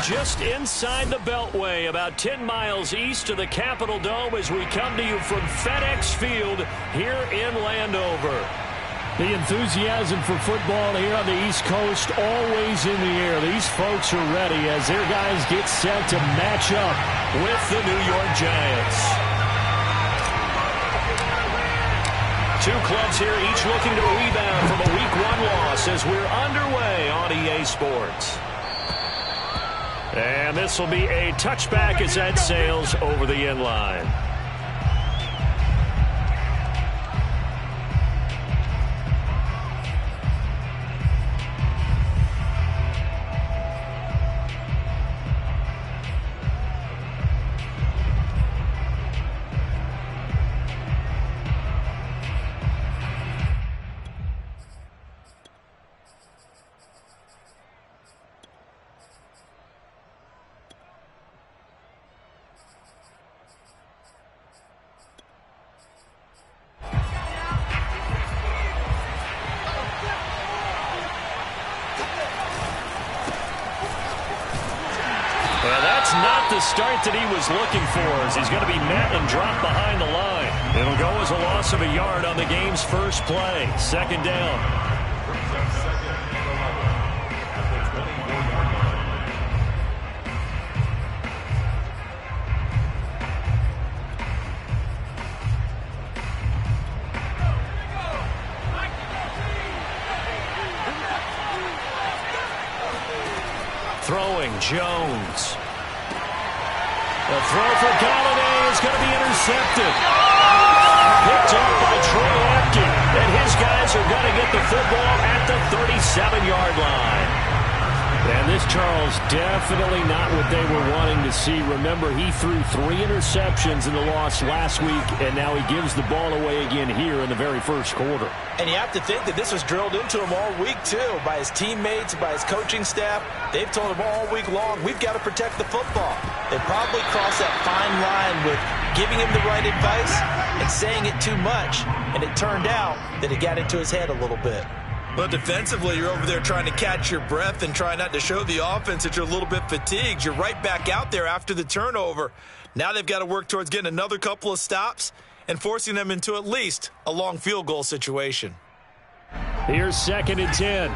just inside the Beltway, about 10 miles east of the Capitol Dome as we come to you from FedEx Field here in Landover. The enthusiasm for football here on the East Coast always in the air. These folks are ready as their guys get set to match up with the New York Giants. Two clubs here, each looking to rebound from a Week 1 loss as we're underway on EA Sports. And this will be a touchback as that sails over the end line. Not the start that he was looking for, as he's going to be met and dropped behind the line. It'll go as a loss of a yard on the game's first play. Second down. Throwing Jones. The throw for Galladay is going to be intercepted. Picked up by Troy Apke. And his guys are going to get the football at the 37-yard line. And this, Charles, definitely not what they were wanting to see. Remember, he threw 3 interceptions in the loss last week, and now he gives the ball away again here in the very first quarter. And you have to think that this was drilled into him all week, too, by his teammates, by his coaching staff. They've told him all week long, we've got to protect the football. They probably crossed that fine line with giving him the right advice and saying it too much. And it turned out that it got into his head a little bit. But defensively, you're over there trying to catch your breath and try not to show the offense that you're a little bit fatigued. You're right back out there after the turnover. Now they've got to work towards getting another couple of stops and forcing them into at least a long field goal situation. Here's 2nd and 10.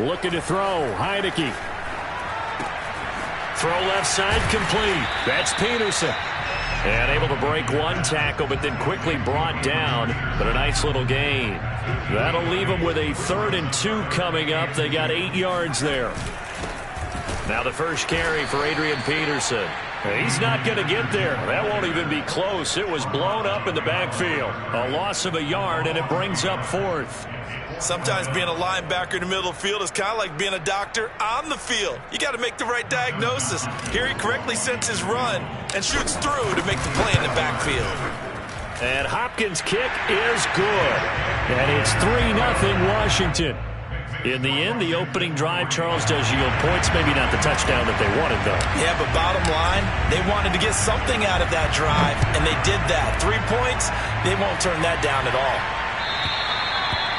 Looking to throw. Heineke. Throw left side complete. That's Peterson. And able to break one tackle, but then quickly brought down. But a nice little gain. That'll leave them with a 3rd and 2 coming up. They got 8 yards there. Now the first carry for Adrian Peterson. He's not going to get there. That won't even be close. It was blown up in the backfield. A loss of a yard, and it brings up 4th. Sometimes being a linebacker in the middle of the field is kind of like being a doctor on the field. You got to make the right diagnosis. Here he correctly sends his run and shoots through to make the play in the backfield. And Hopkins' kick is good. And it's 3-0 Washington. In the end, the opening drive, Charles, does yield points. Maybe not the touchdown that they wanted, though. Yeah, but bottom line, they wanted to get something out of that drive, and they did that. 3 points, they won't turn that down at all.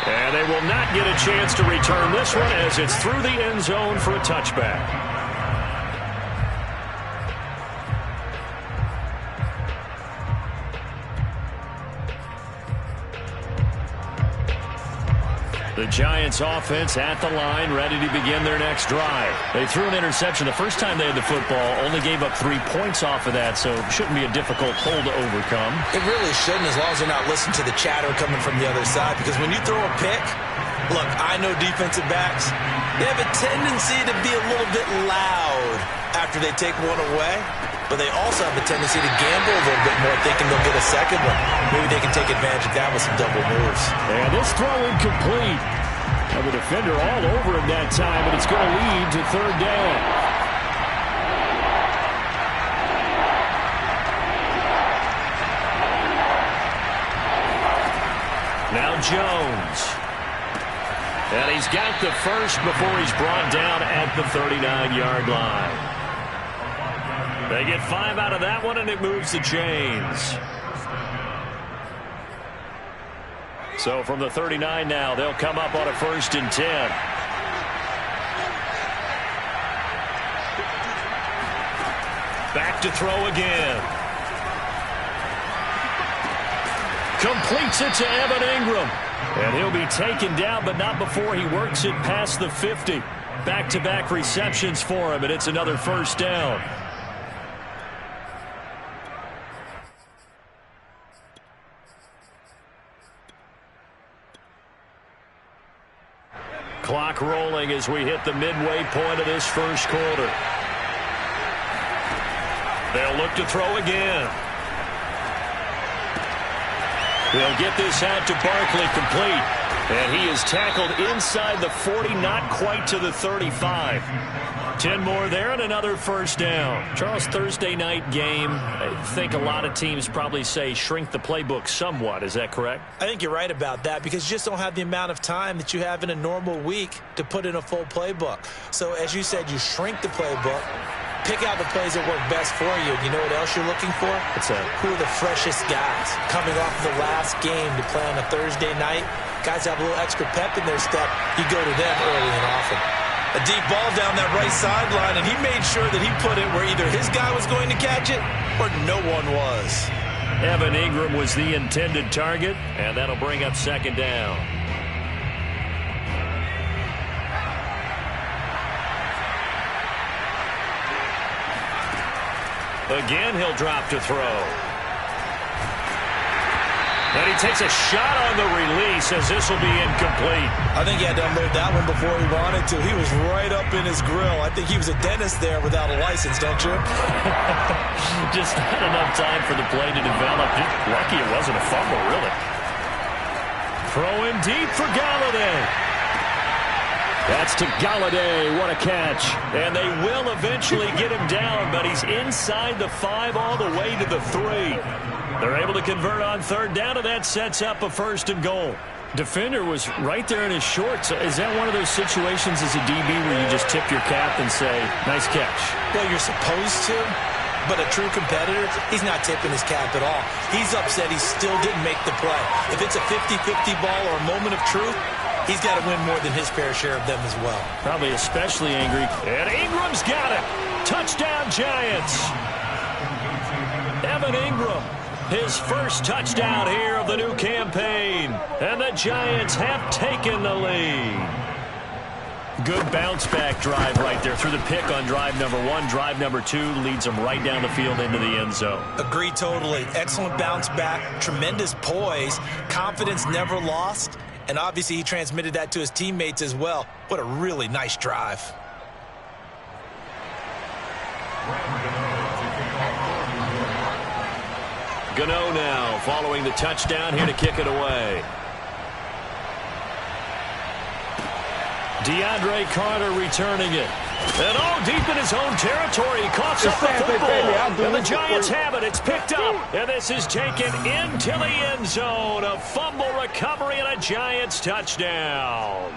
And they will not get a chance to return this one as it's through the end zone for a touchback. The Giants offense at the line, ready to begin their next drive. They threw an interception the first time they had the football, only gave up 3 points off of that, so it shouldn't be a difficult hole to overcome. It really shouldn't, as long as they're not listening to the chatter coming from the other side, because when you throw a pick, look, I know defensive backs, they have a tendency to be a little bit loud after they take one away, but they also have a tendency to gamble a little bit more, thinking they'll get a second one. Maybe they can take advantage of that with some double moves. And this throw incomplete. And the defender all over him that time, and it's going to lead to 3rd down. Now Jones. And he's got the first before he's brought down at the 39-yard line. They get 5 out of that one, and it moves the chains. So from the 39 now, they'll come up on a 1st and 10. Back to throw again. Completes it to Evan Ingram. And he'll be taken down, but not before he works it past the 50. Back-to-back receptions for him, and it's another 1st down. Clock rolling as we hit the midway point of this 1st quarter. They'll look to throw again. They'll get this out to Barkley, complete. And he is tackled inside the 40, not quite to the 35. 10 more there and another 1st down. Charles, Thursday night game, I think a lot of teams probably say shrink the playbook somewhat. Is that correct? I think you're right about that because you just don't have the amount of time that you have in a normal week to put in a full playbook. So as you said, you shrink the playbook. Pick out the plays that work best for you. You know what else you're looking for? What's that? Who are the freshest guys coming off the last game to play on a Thursday night? Guys have a little extra pep in their step. You go to them early and often. A deep ball down that right sideline, and he made sure that he put it where either his guy was going to catch it or no one was. Evan Ingram was the intended target, and that'll bring up 2nd down. Again, he'll drop to throw. And he takes a shot on the release as this will be incomplete. I think he had to unload that one before he wanted to. He was right up in his grill. I think he was a dentist there without a license, don't you? Just not enough time for the play to develop. Just lucky it wasn't a fumble, really. Throw him deep for Galladay. That's to Galladay. What a catch. And they will eventually get him down, but he's inside the 5 all the way to the 3. They're able to convert on 3rd down, and that sets up a 1st and goal. Defender was right there in his shorts. Is that one of those situations as a DB where you just tip your cap and say, nice catch? Well, you're supposed to, but a true competitor, he's not tipping his cap at all. He's upset he still didn't make the play. If it's a 50-50 ball or a moment of truth, he's got to win more than his fair share of them as well. Probably especially angry. And Ingram's got it. Touchdown, Giants. Evan Ingram, his 1st touchdown here of the new campaign. And the Giants have taken the lead. Good bounce-back drive right there through the pick on drive number 1. Drive number 2 leads them right down the field into the end zone. Agree totally. Excellent bounce back, tremendous poise, confidence never lost. And obviously he transmitted that to his teammates as well. What a really nice drive. Gano now following the touchdown here to kick it away. DeAndre Carter returning it. And deep in his own territory. He coughs up the football. And the Giants have it. It's picked up. And this is taken into the end zone. A fumble recovery and a Giants touchdown.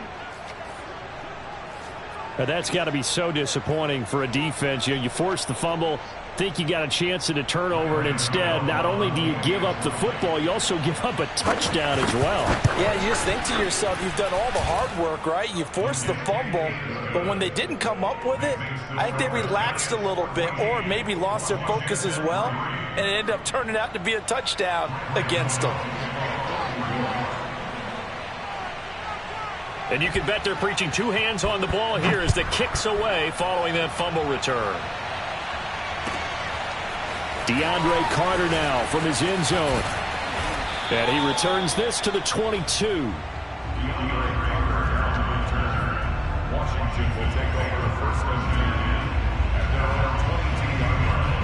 Now that's got to be so disappointing for a defense. You force the fumble, think you got a chance at a turnover, and instead, not only do you give up the football, you also give up a touchdown as well. Yeah, you just think to yourself, you've done all the hard work, right? You forced the fumble, but when they didn't come up with it, I think they relaxed a little bit or maybe lost their focus as well, and it ended up turning out to be a touchdown against them. And you can bet they're preaching 2 hands on the ball here as the kick's away following that fumble return. DeAndre Carter now from his end zone. And he returns this to the 22. Washington will take over the 1st and 10 at their own 22-yard line.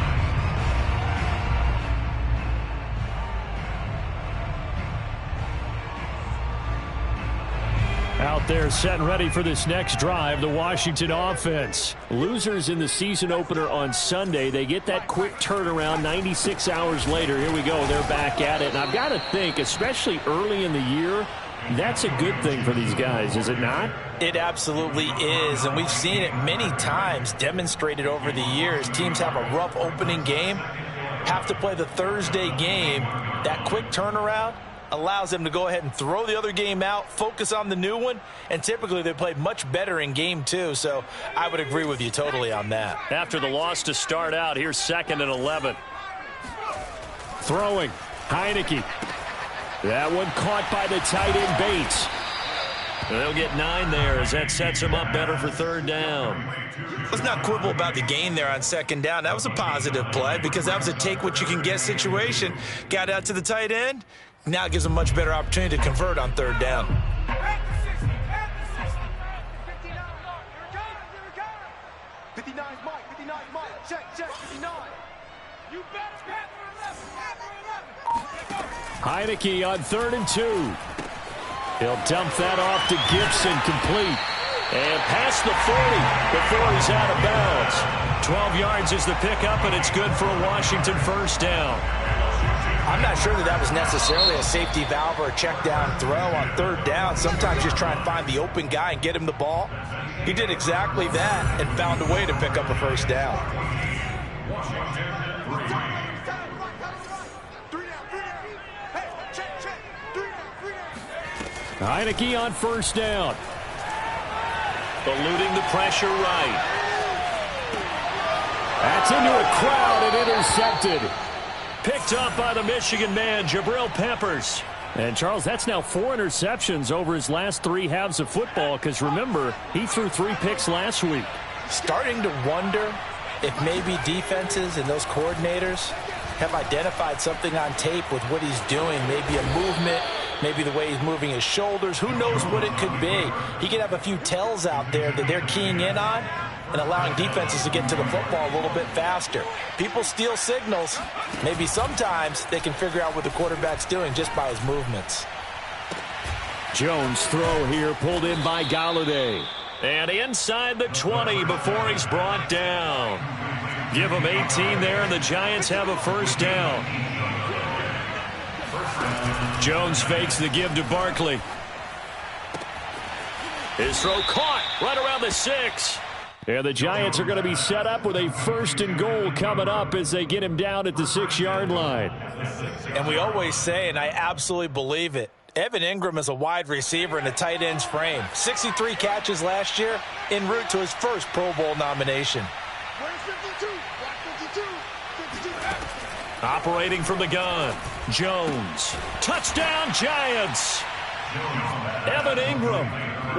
Out there set and ready for this next drive, the Washington offense. Losers in the season opener on Sunday. They get that quick turnaround 96 hours later. Here we go. They're back at it. And I've got to think, especially early in the year, that's a good thing for these guys, is it not? It absolutely is, and we've seen it many times demonstrated over the years. Teams have a rough opening game, have to play the Thursday game. That quick turnaround allows them to go ahead and throw the other game out, focus on the new one, and typically they play much better in game 2. So I would agree with you totally on that. After the loss to start out, here's 2nd and 11. Throwing, Heineke. That one caught by the tight end Bates. They'll get 9 there as that sets them up better for 3rd down. Let's not quibble about the gain there on 2nd down. That was a positive play because that was a take-what-you-can-get situation. Got out to the tight end. Now it gives them a much better opportunity to convert on 3rd down. Heineke on 3rd and 2. He'll dump that off to Gibson, complete. And past the 40 before he's out of bounds. 12 yards is the pickup, and it's good for a Washington 1st down. I'm not sure that was necessarily a safety valve or a check down throw on 3rd down. Sometimes just try and find the open guy and get him the ball. He did exactly that and found a way to pick up a 1st down. Heineke on 1st down. Eluding the pressure right. That's into a crowd and intercepted. Picked up by the Michigan man, Jabril Peppers. And, Charles, that's now 4 interceptions over his last 3 halves of football because, remember, he threw 3 picks last week. Starting to wonder if maybe defenses and those coordinators have identified something on tape with what he's doing, maybe a movement, maybe the way he's moving his shoulders. Who knows what it could be? He could have a few tells out there that they're keying in on and allowing defenses to get to the football a little bit faster. People steal signals. Maybe sometimes they can figure out what the quarterback's doing just by his movements. Jones' throw here pulled in by Galladay. And inside the 20 before he's brought down. Give him 18 there, and the Giants have a 1st down. Jones fakes the give to Barkley. His throw caught right around the 6. And the Giants are going to be set up with a 1st and goal coming up as they get him down at the 6-yard line. And we always say, and I absolutely believe it, Evan Ingram is a wide receiver in a tight end's frame. 63 catches last year, en route to his first Pro Bowl nomination. Operating from the gun, Jones. Touchdown, Giants! Evan Ingram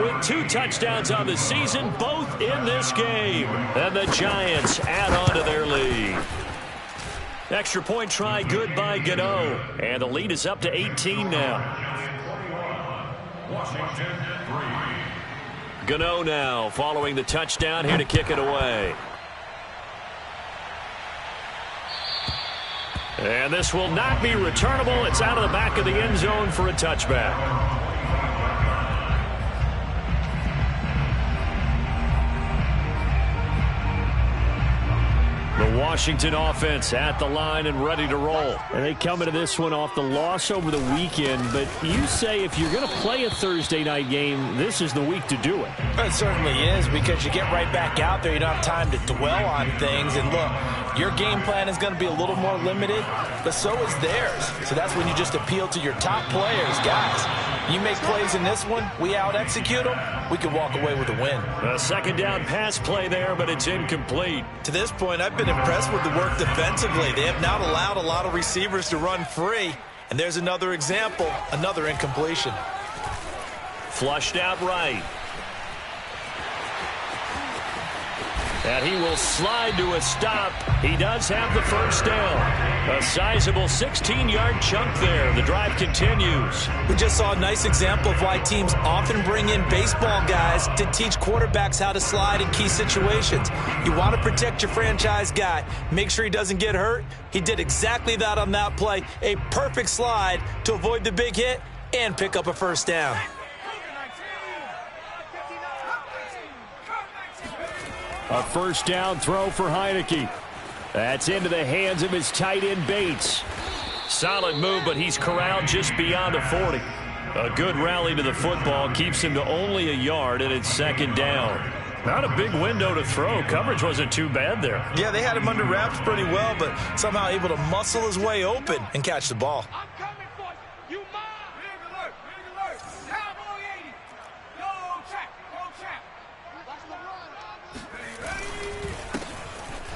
with 2 touchdowns on the season, both in this game. And the Giants add on to their lead. Extra point try good by Gano. And the lead is up to 18 now. Gano now following the touchdown here to kick it away. And this will not be returnable. It's out of the back of the end zone for a touchback. The Washington offense at the line and ready to roll. And they come into this one off the loss over the weekend. But you say if you're going to play a Thursday night game, this is the week to do it. It certainly is, because you get right back out there. You don't have time to dwell on things. And look, your game plan is going to be a little more limited, but so is theirs. So that's when you just appeal to your top players. Guys, you make plays in this one, we out-execute them, we can walk away with a win. A 2nd down pass play there, but it's incomplete. To this point, I've been impressed with the work defensively. They have not allowed a lot of receivers to run free. And there's another example, another incompletion. Flushed out right. And he will slide to a stop. He does have the 1st down. A sizable 16-yard chunk there. The drive continues. We just saw a nice example of why teams often bring in baseball guys to teach quarterbacks how to slide in key situations. You want to protect your franchise guy. Make sure he doesn't get hurt. He did exactly that on that play. A perfect slide to avoid the big hit and pick up a 1st down. A 1st down throw for Heineke. That's into the hands of his tight end Bates. Solid move, but he's corralled just beyond the 40. A good rally to the football keeps him to only a yard, and it's 2nd down. Not a big window to throw. Coverage wasn't too bad there. Yeah, they had him under wraps pretty well, but somehow able to muscle his way open and catch the ball. I'm coming for you. You mine.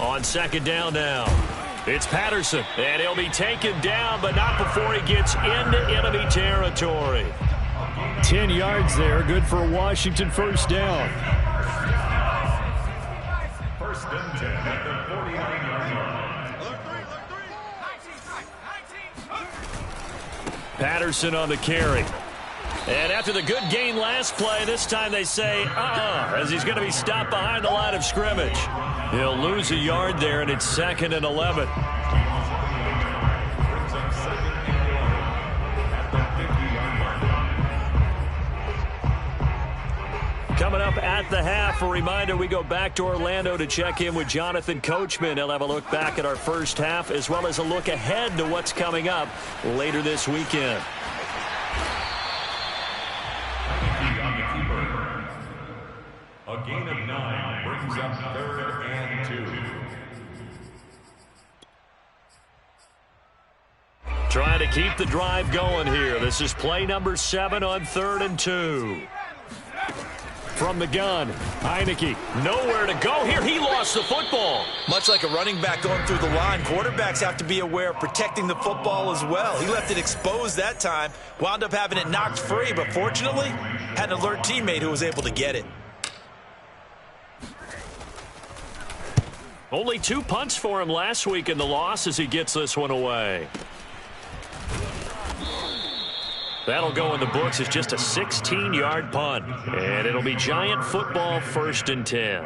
On second down now, it's Patterson, and he'll be taken down, but not before he gets into enemy territory. 10 yards there, good for a Washington first down. First and 10 at the 49-yard line. Patterson on the carry. And after the good gain last play, this time they say, as he's going to be stopped behind the line of scrimmage. He'll lose a yard there, and it's 2nd and 11. Coming up at the half, a reminder, we go back to Orlando to check in with Jonathan Coachman. He'll have a look back at our first half, as well as a look ahead to what's coming up later this weekend. A gain of 9 brings up 3rd and 2. Trying to keep the drive going here. This is play number 7 on 3rd and 2. From the gun, Heineke, nowhere to go here. He lost the football. Much like a running back going through the line, quarterbacks have to be aware of protecting the football as well. He left it exposed that time, wound up having it knocked free, but fortunately, had an alert teammate who was able to get it. Only 2 punts for him last week in the loss as he gets this one away. That'll go in the books as just a 16-yard punt. And it'll be Giant football, 1st and 10.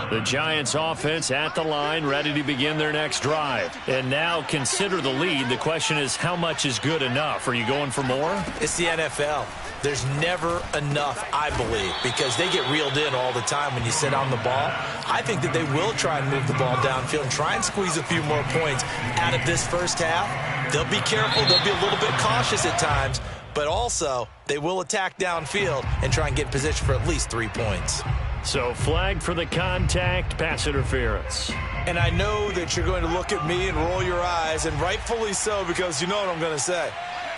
The Giants offense at the line, ready to begin their next drive. And now consider the lead. The question is, how much is good enough? Are you going for more? It's the NFL. There's never enough, I believe, because they get reeled in all the time when you sit on the ball. I think that they will try and move the ball downfield and try and squeeze a few more points out of this first half. They'll be careful. They'll be a little bit cautious at times, but also they will attack downfield and try and get in position for at least 3 points. So flag for the contact, pass interference. And I know that you're going to look at me and roll your eyes, and rightfully so, because you know what I'm going to say.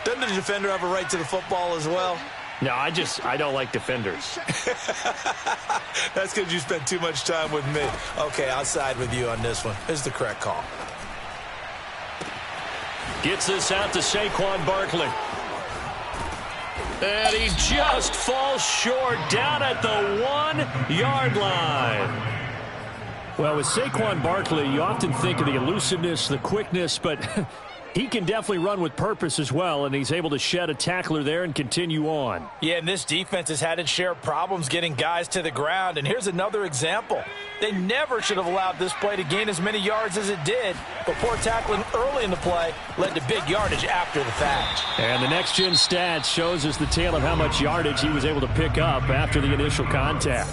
Doesn't the defender have a right to the football as well? No, I don't like defenders. That's because you spent too much time with me. Okay, I'll side with you on this one. This is the correct call. Gets this out to Saquon Barkley. And he just falls short down at the 1-yard line. Well, with Saquon Barkley, you often think of the elusiveness, the quickness, but he can definitely run with purpose as well, and he's able to shed a tackler there and continue on. Yeah, and this defense has had its share of problems getting guys to the ground, and here's another example. They never should have allowed this play to gain as many yards as it did, but poor tackling early in the play led to big yardage after the fact. And the next-gen stats shows us the tale of how much yardage he was able to pick up after the initial contact.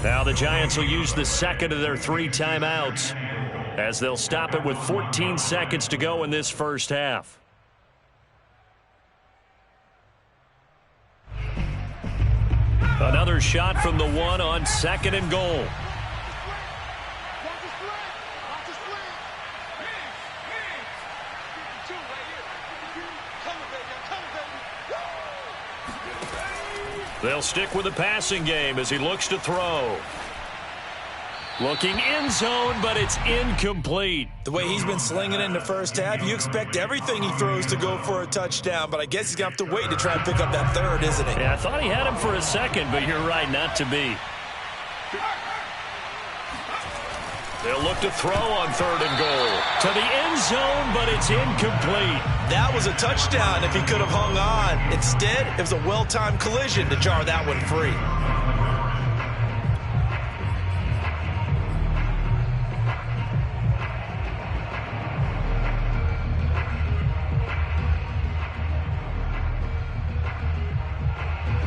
Now the Giants will use the second of their 3 timeouts, as they'll stop it with 14 seconds to go in this first half. Another shot from the 1 on 2nd and goal. They'll stick with the passing game as he looks to throw. Looking end zone, but it's incomplete. The way he's been slinging in the first half, you expect everything he throws to go for a touchdown, but I guess he's going to have to wait to try and pick up that 3rd, isn't he? Yeah, I thought he had him for a second, but you're right, not to be. They'll look to throw on 3rd and goal. To the end zone, but it's incomplete. That was a touchdown if he could have hung on. Instead, it was a well-timed collision to jar that one free.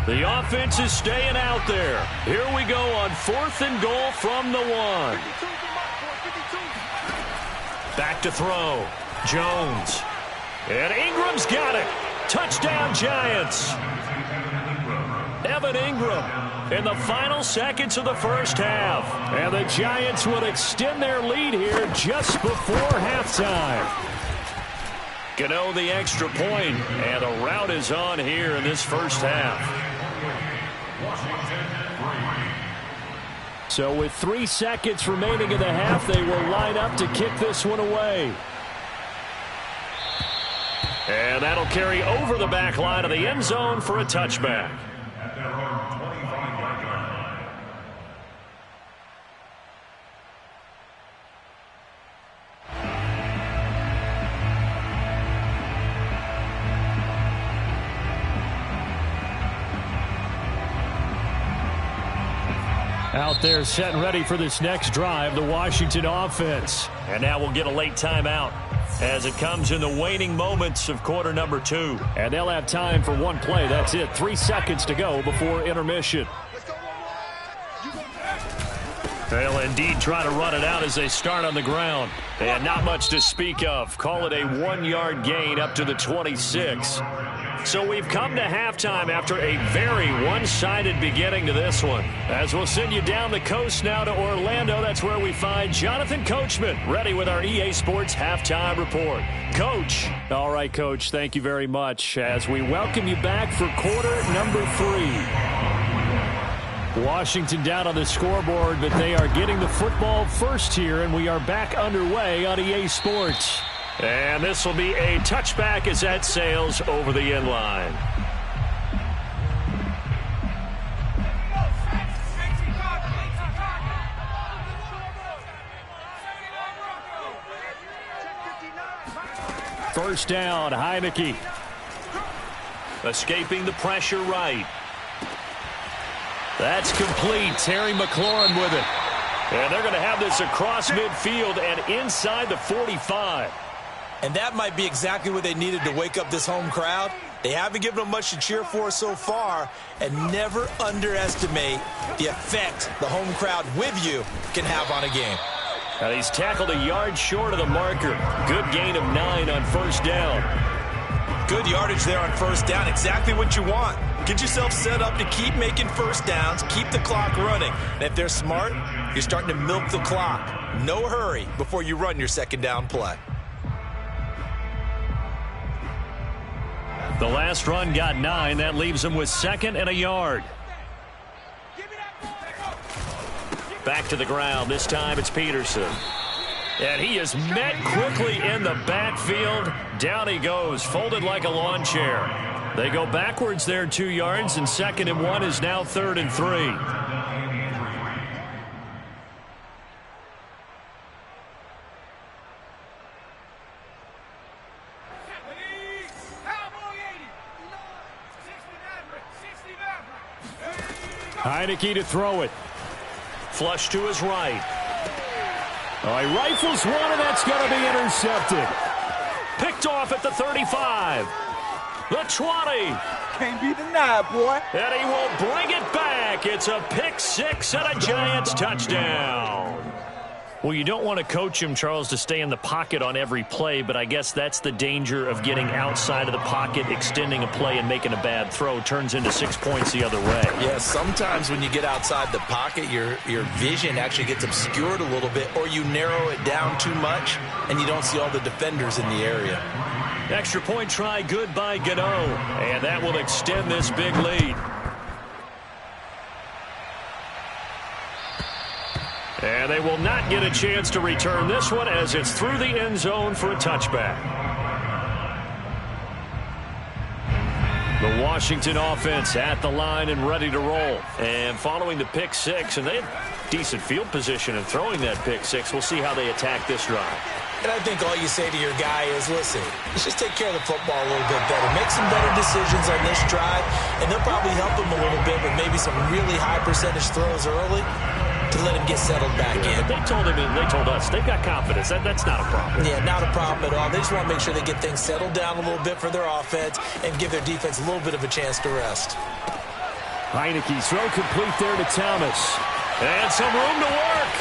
The offense is staying out there. Here we go on 4th and goal from the 1. Back to throw. Jones. And Ingram's got it. Touchdown, Giants. Evan Ingram in the final seconds of the first half. And the Giants will extend their lead here just before halftime. Gano the extra point, and a rout is on here in this first half. So with 3 seconds remaining in the half, they will line up to kick this one away. And that'll carry over the back line of the end zone for a touchback. Out there set and ready for this next drive, the Washington offense. And now we'll get a late timeout as it comes in the waning moments of quarter number 2. And they'll have time for one play. That's it. 3 seconds to go before intermission. They'll indeed try to run it out as they start on the ground. And not much to speak of. Call it a 1-yard gain up to the 26. So we've come to halftime after a very one-sided beginning to this one. As we'll send you down the coast now to Orlando, that's where we find Jonathan Coachman ready with our EA Sports Halftime Report. Coach. All right, Coach, thank you very much as we welcome you back for quarter number 3. Washington down on the scoreboard, but they are getting the football first here, and we are back underway on EA Sports. And this will be a touchback as that sails over the end line. First down, Heineke. Escaping the pressure right. That's complete. Terry McLaurin with it. And they're going to have this across midfield and inside the 45. And that might be exactly what they needed to wake up this home crowd. They haven't given them much to cheer for so far, and never underestimate the effect the home crowd with you can have on a game. Now he's tackled a yard short of the marker. Good gain of 9 on first down. Good yardage there on first down. Exactly what you want. Get yourself set up to keep making first downs, keep the clock running. And if they're smart, you're starting to milk the clock. No hurry before you run your second down play. The last run got 9. That leaves them with 2nd and a yard. Back to the ground. This time it's Peterson. And he is met quickly in the backfield. Down he goes, folded like a lawn chair. They go backwards there 2 yards, and 2nd and 1 is now 3rd and 3. Heineke to throw it. Flush to his right. Oh, he rifles one, and that's going to be intercepted. Picked off at the 35. The 20. Can't be denied, boy. And he will bring it back. It's a pick 6 and a Giants touchdown. Well, you don't want to coach him, Charles, to stay in the pocket on every play, but I guess that's the danger of getting outside of the pocket, extending a play, and making a bad throw. Turns into 6 points the other way. Yeah, sometimes when you get outside the pocket, your vision actually gets obscured a little bit, or you narrow it down too much, and you don't see all the defenders in the area. Extra point try, good by Gano. And that will extend this big lead. And they will not get a chance to return this one as it's through the end zone for a touchback. The Washington offense at the line and ready to roll. And following the pick 6, and they had decent field position in throwing that pick 6. We'll see how they attack this drive. And I think all you say to your guy is, listen, let's just take care of the football a little bit better. Make some better decisions on this drive, and they'll probably help him a little bit with maybe some really high percentage throws early to let him get settled back in. They told him, and they told us, they've got confidence. That's not a problem. Yeah, not a problem at all. They just want to make sure they get things settled down a little bit for their offense and give their defense a little bit of a chance to rest. Heineke throw complete there to Thomas. And some room to work.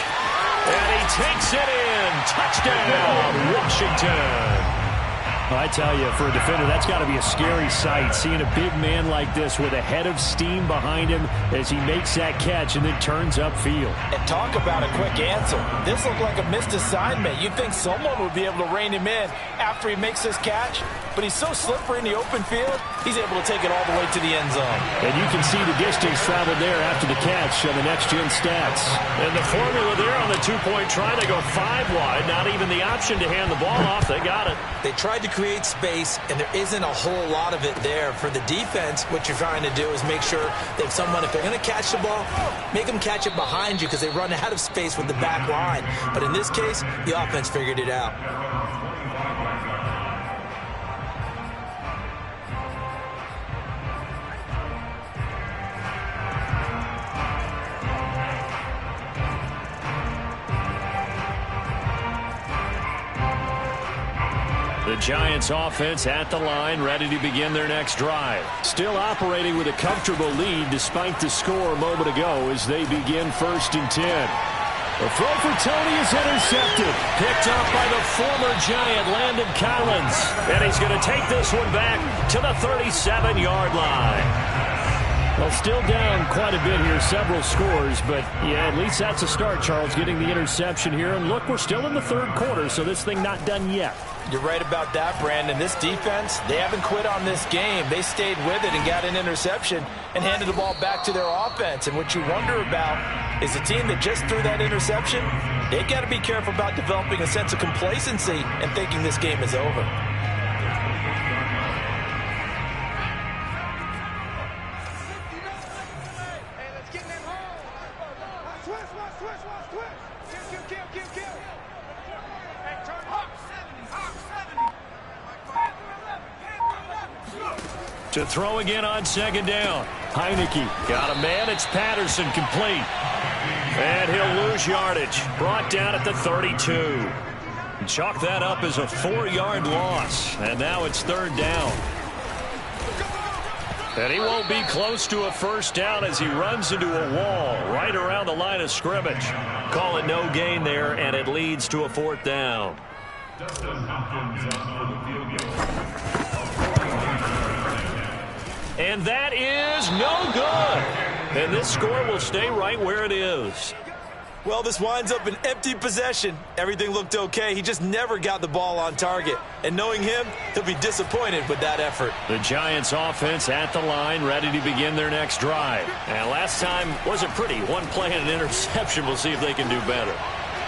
And he takes it in. Touchdown, Washington. I tell you, for a defender, that's got to be a scary sight, seeing a big man like this with a head of steam behind him as he makes that catch and then turns upfield. And talk about a quick answer. This looked like a missed assignment. You'd think someone would be able to rein him in after he makes this catch, but he's so slippery in the open field, he's able to take it all the way to the end zone. And you can see the distance traveled there after the catch on the next-gen stats. And the formula there on the two-point try, they go 5 wide, not even the option to hand the ball off. They got it. They tried to create space, and there isn't a whole lot of it there. For the defense, what you're trying to do is make sure that if they're going to catch the ball, make them catch it behind you because they run out of space with the back line. But in this case, the offense figured it out. The Giants offense at the line, ready to begin their next drive. Still operating with a comfortable lead despite the score a moment ago as they begin 1st and 10. The throw for Tony is intercepted. Picked up by the former Giant, Landon Collins. And he's going to take this one back to the 37-yard line. Well, still down quite a bit here, several scores, but yeah, at least that's a start, Charles, getting the interception here. And look, we're still in the 3rd quarter, so this thing not done yet. You're right about that, Brandon. This defense, they haven't quit on this game. They stayed with it and got an interception and handed the ball back to their offense. And what you wonder about is a team that just threw that interception, they got to be careful about developing a sense of complacency and thinking this game is over. To throw again on 2nd down. Heineke. Got a man. It's Patterson, complete. And he'll lose yardage. Brought down at the 32. Chalk that up as a 4-yard loss. And now it's 3rd down. And he won't be close to a 1st down as he runs into a wall right around the line of scrimmage. Call it no gain there, and it leads to a 4th down. And that is no good. And this score will stay right where it is. Well, this winds up an empty possession. Everything looked okay. He just never got the ball on target. And knowing him, he'll be disappointed with that effort. The Giants offense at the line, ready to begin their next drive. And last time wasn't pretty. 1 play and an interception. We'll see if they can do better.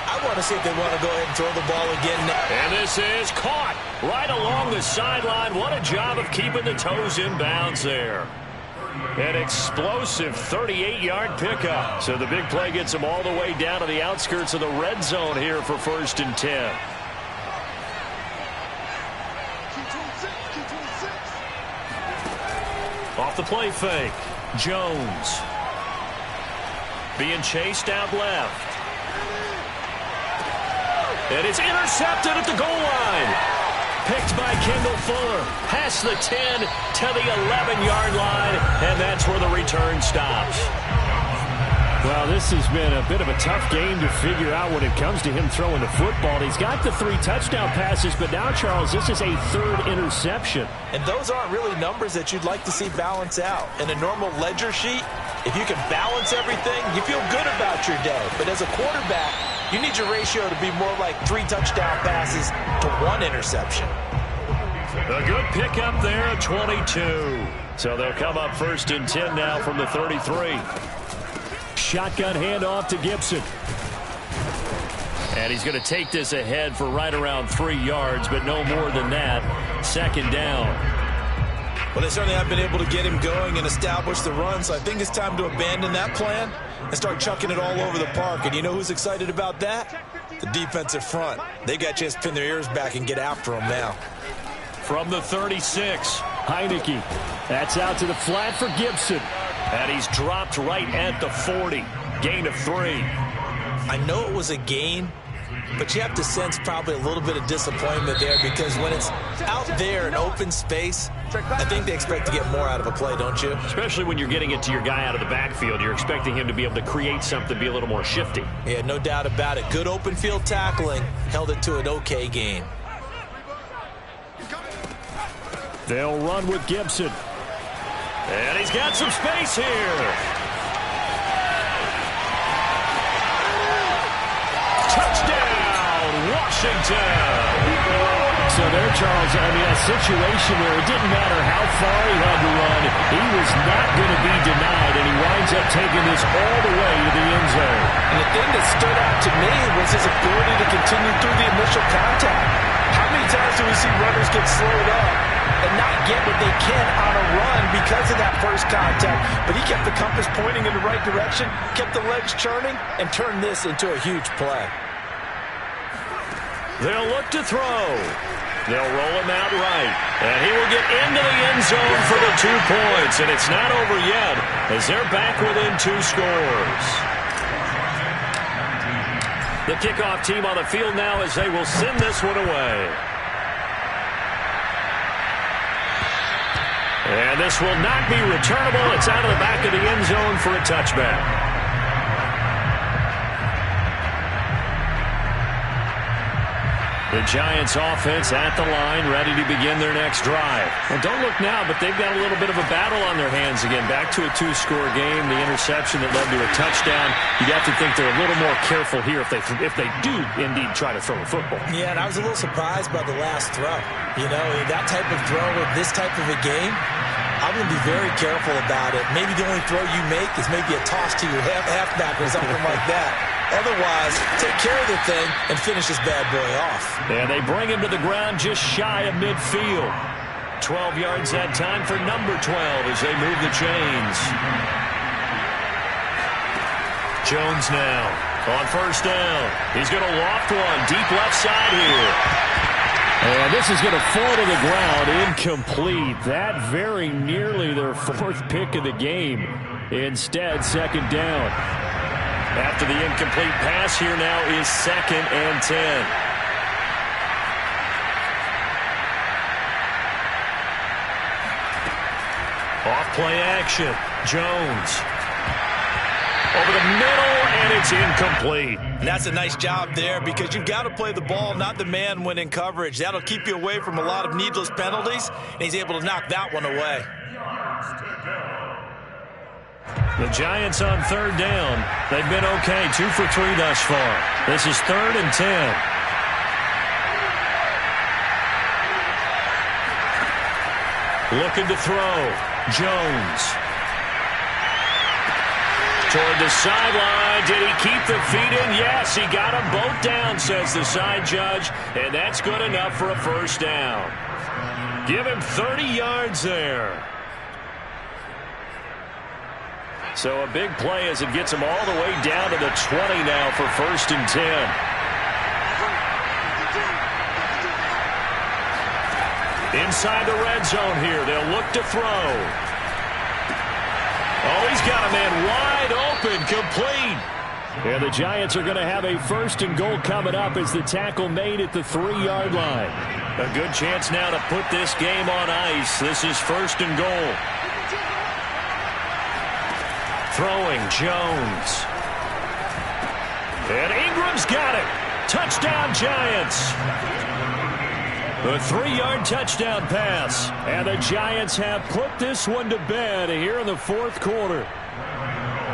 I want to see if they want to go ahead and throw the ball again. And this is caught right along the sideline. What a job of keeping the toes in bounds there. An explosive 38-yard pickup. So the big play gets them all the way down to the outskirts of the red zone here for 1st and 10. Off the play fake. Jones. Being chased out left. And it's intercepted at the goal line. Picked by Kendall Fuller. Past the 10 to the 11-yard line. And that's where the return stops. Well, this has been a bit of a tough game to figure out when it comes to him throwing the football. He's got the 3 touchdown passes, but now, Charles, this is a 3rd interception. And those aren't really numbers that you'd like to see balance out. In a normal ledger sheet, if you can balance everything, you feel good about your day. But as a quarterback, you need your ratio to be more like 3 touchdown passes to 1 interception. A good pickup there at 22. So they'll come up 1st and 10 now from the 33. Shotgun handoff to Gibson. And he's going to take this ahead for right around 3 yards, but no more than that. 2nd down. Well, they certainly have been able to get him going and establish the run, so I think it's time to abandon that plan and start chucking it all over the park. And you know who's excited about that? The defensive front. They got a chance to pin their ears back and get after him now. From the 36, Heineke. That's out to the flat for Gibson. And he's dropped right at the 40. Gain of 3. I know it was a gain, but you have to sense probably a little bit of disappointment there because when it's out there in open space, I think they expect to get more out of a play, don't you? Especially when you're getting it to your guy out of the backfield. You're expecting him to be able to create something, be a little more shifty. Yeah, no doubt about it. Good open field tackling held it to an okay gain. They'll run with Gibson. And he's got some space here. Touchdown, Washington. So there, Charles, I mean, a situation where it didn't matter how far he had to run, he was not going to be denied, and he winds up taking this all the way to the end zone. And the thing that stood out to me was his ability to continue through the initial contact. How many times do we see runners get slowed up and not get what they can on a run because of that first contact? But he kept the compass pointing in the right direction, kept the legs churning, and turned this into a huge play. They'll look to throw. They'll roll him out right. And he will get into the end zone for the 2 points. And it's not over yet as they're back within 2 scores. The kickoff team on the field now as they will send this one away. And this will not be returnable. It's out of the back of the end zone for a touchback. The Giants offense at the line, ready to begin their next drive. Well, don't look now, but they've got a little bit of a battle on their hands again. Back to a 2-score game, the interception that led to a touchdown. You'd have to think they're a little more careful here if they do indeed try to throw the football. Yeah, and I was a little surprised by the last throw. You know, that type of throw with this type of a game, I'm going to be very careful about it. Maybe the only throw you make is maybe a toss to your halfback or something like that. Otherwise, take care of the thing and finish this bad boy off. And they bring him to the ground just shy of midfield. 12 yards that time for number 12 as they move the chains. Jones now on first down. He's going to loft one deep left side here. And this is going to fall to the ground incomplete. That very nearly their 4th pick of the game. Instead, second down. After the incomplete pass, here now is 2nd and 10. Off play action. Jones. Over the middle, and it's incomplete. And that's a nice job there because you've got to play the ball, not the man when in coverage. That'll keep you away from a lot of needless penalties, and he's able to knock that one away. The Giants on third down. They've been okay, 2 for 3 thus far. This is 3rd and 10. Looking to throw. Jones. Toward the sideline. Did he keep the feet in? Yes, he got them both down, says the side judge. And that's good enough for a first down. Give him 30 yards there. So a big play as it gets him all the way down to the 20 now for 1st and 10. Inside the red zone here. They'll look to throw. Oh, he's got a man wide open, complete. And the Giants are going to have a 1st and goal coming up as the tackle made at the 3-yard line. A good chance now to put this game on ice. This is 1st and goal. Throwing, Jones. And Ingram's got it. Touchdown, Giants. A 3-yard touchdown pass. And the Giants have put this one to bed here in the 4th quarter.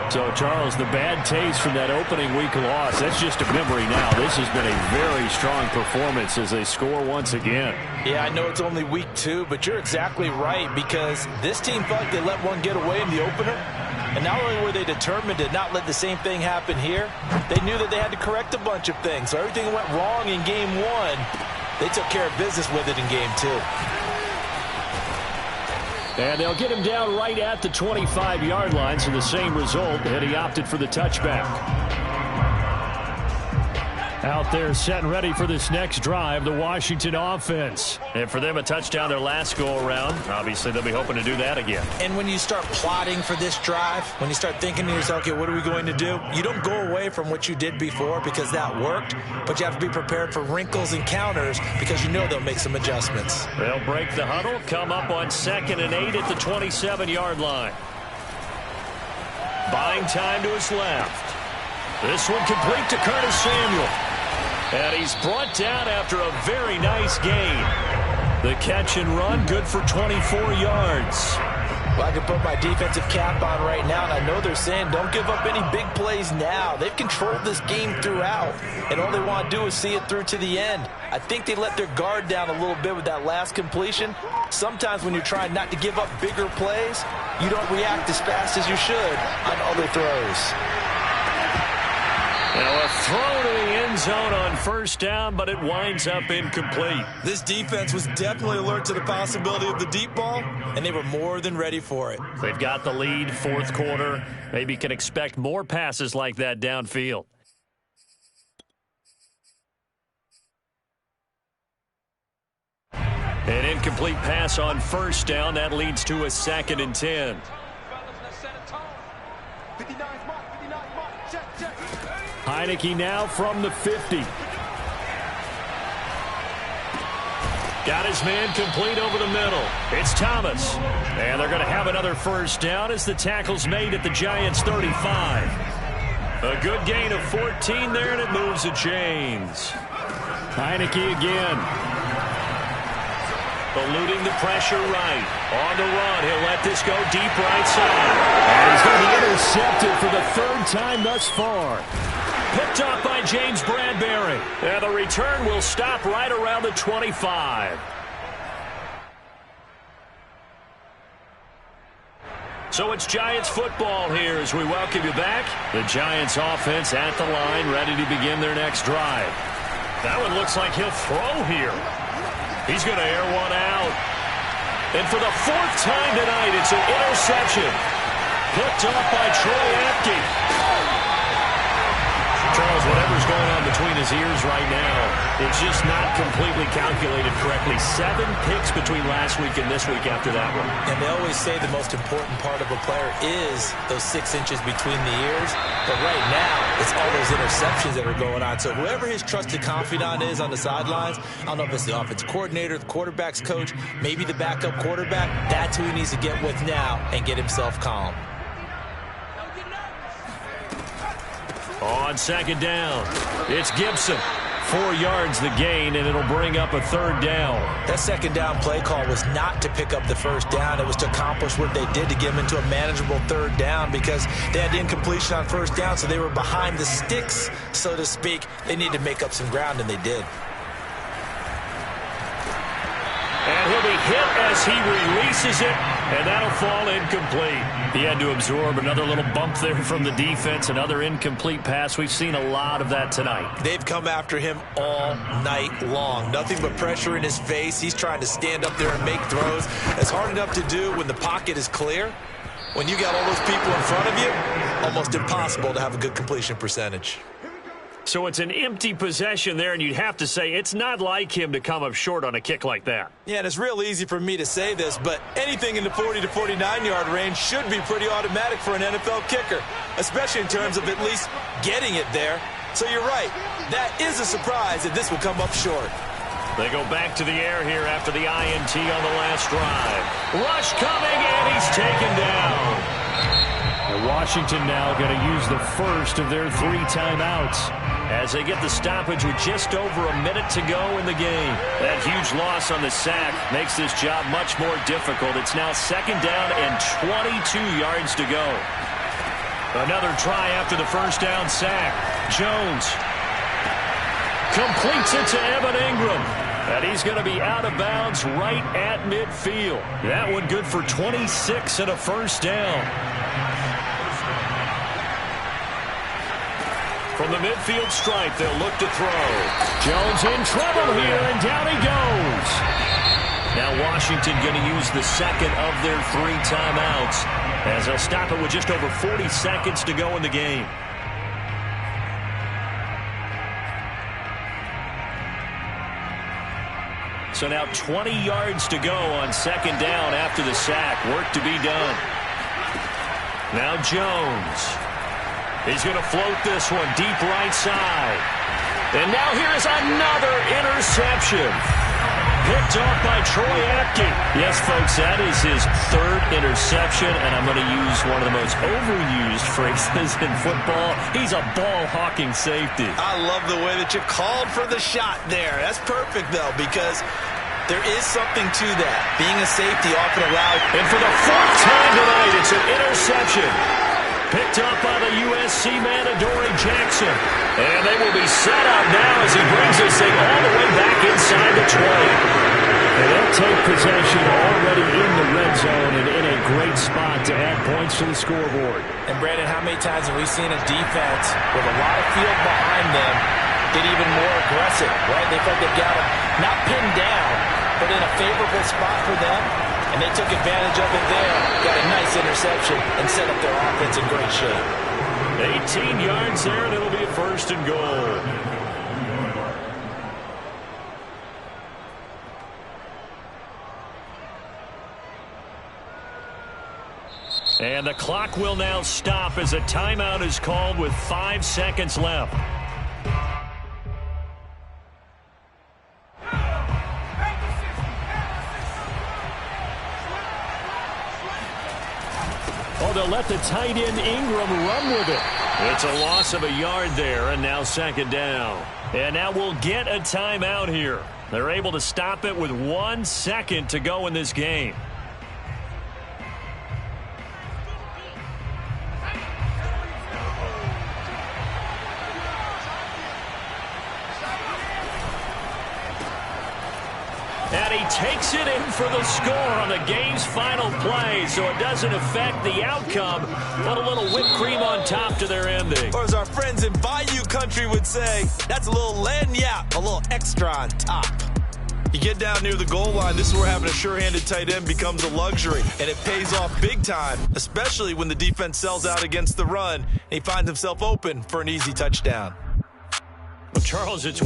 So, Charles, the bad taste from that opening week loss, that's just a memory now. This has been a very strong performance as they score once again. Yeah, I know it's only week 2, but you're exactly right because this team felt like they let one get away in the opener. And not only were they determined to not let the same thing happen here, they knew that they had to correct a bunch of things. So everything that went wrong in game 1, they took care of business with it in game 2. And they'll get him down right at the 25-yard line, so the same result, and he opted for the touchback. Out there set and ready for this next drive, the Washington offense. And for them, a touchdown their last go-around. Obviously, they'll be hoping to do that again. And when you start plotting for this drive, when you start thinking to yourself, okay, what are we going to do? You don't go away from what you did before because that worked, but you have to be prepared for wrinkles and counters because you know they'll make some adjustments. They'll break the huddle, come up on 2nd and 8 at the 27-yard line. Buying time to his left. This one complete to Curtis Samuel. And he's brought down after a very nice gain. The catch and run, good for 24 yards. Well, I can put my defensive cap on right now, and I know they're saying don't give up any big plays now. They've controlled this game throughout, and all they want to do is see it through to the end. I think they let their guard down a little bit with that last completion. Sometimes when you're trying not to give up bigger plays, you don't react as fast as you should on other throws. Now a throw to the end zone on first down, but it winds up incomplete. This defense was definitely alert to the possibility of the deep ball, and they were more than ready for it. They've got the lead, fourth quarter. Maybe can expect more passes like that downfield. An incomplete pass on first down. That leads to a 2nd and 10. Heineke now from the 50. Got his man complete over the middle. It's Thomas. And they're going to have another first down as the tackle's made at the Giants' 35. A good gain of 14 there, and it moves the chains. Heineke again. Eluding the pressure right. On the run, he'll let this go deep right side. And he's going to be intercepted for the 3rd time thus far. Picked up by James Bradbury. And the return will stop right around the 25. So it's Giants football here as we welcome you back. The Giants offense at the line, ready to begin their next drive. That one looks like he'll throw here. He's going to air one out. And for the 4th time tonight, it's an interception. Picked up by Troy Apke. Charles, whatever's going on between his ears right now, it's just not completely calculated correctly. 7 picks between last week and this week after that one. And they always say the most important part of a player is those 6 inches between the ears. But right now, it's all those interceptions that are going on. So whoever his trusted confidant is on the sidelines, I don't know if it's the offensive coordinator, the quarterback's coach, maybe the backup quarterback, that's who he needs to get with now and get himself calm. On 2nd down, it's Gibson. 4 yards the gain, and it'll bring up a 3rd down. That 2nd down play call was not to pick up the 1st down. It was to accomplish what they did to get them into a manageable 3rd down because they had the incompletion on 1st down, so they were behind the sticks, so to speak. They needed to make up some ground, and they did. And he'll be hit as he releases it, and that'll fall incomplete. He had to absorb another little bump there from the defense, another incomplete pass. We've seen a lot of that tonight. They've come after him all night long. Nothing but pressure in his face. He's trying to stand up there and make throws. It's hard enough to do when the pocket is clear. When you got all those people in front of you, almost impossible to have a good completion percentage. So it's an empty possession there, and you'd have to say it's not like him to come up short on a kick like that. Yeah, and it's real easy for me to say this, but anything in the 40 to 49-yard range should be pretty automatic for an NFL kicker, especially in terms of at least getting it there. So you're right. That is a surprise that this will come up short. They go back to the air here after the INT on the last drive. Rush coming, and he's taken down. And Washington now going to use the first of their 3 timeouts as they get the stoppage with just over a minute to go in the game. That huge loss on the sack makes this job much more difficult. It's now 2nd down and 22 yards to go. Another try after the 1st down sack. Jones completes it to Evan Ingram. And he's going to be out of bounds right at midfield. That one good for 26 and a 1st down. From the midfield stripe, they'll look to throw. Jones in trouble here, and down he goes. Now Washington going to use the 2nd of their 3 timeouts as they'll stop it with just over 40 seconds to go in the game. So now 20 yards to go on 2nd down after the sack. Work to be done. Now Jones. He's going to float this one deep right side. And now here's another interception. Picked off by Troy Apke. Yes, folks, that is his 3rd interception, and I'm going to use one of the most overused phrases in football. He's a ball-hawking safety. I love the way that you called for the shot there. That's perfect, though, because There is something to that. Being a safety often allowed. And for the fourth time tonight, it's an interception. Picked up by the USC man, Adoree Jackson. And they will be set up now as he brings this thing all the way back inside the 20. And they'll take possession already in the red zone and in a great spot to add points to the scoreboard. And, Brandon, how many times have we seen a defense with a lot of field behind them get even more aggressive, right? They felt they've got them not pinned down, but in a favorable spot for them, and they took advantage of it there, got a nice interception, and set up their offense in great shape. 18 yards there, and it'll be a first and goal. And the clock will now stop as a timeout is called with 5 seconds left. Oh, they'll let the tight end Ingram run with it. It's a loss of a yard there, and now second down. And now we'll get a timeout here. They're able to stop it with 1 second to go in this game. And he takes it in for the score on the game's final play, so it doesn't affect the outcome, but a little whipped cream on top to their ending. Or as our friends in Bayou Country would say, that's a little lagniappe, a little extra on top. You get down near the goal line, this is where having a sure-handed tight end becomes a luxury, and it pays off big time, especially when the defense sells out against the run, and he finds himself open for an easy touchdown. Well, Charles, it's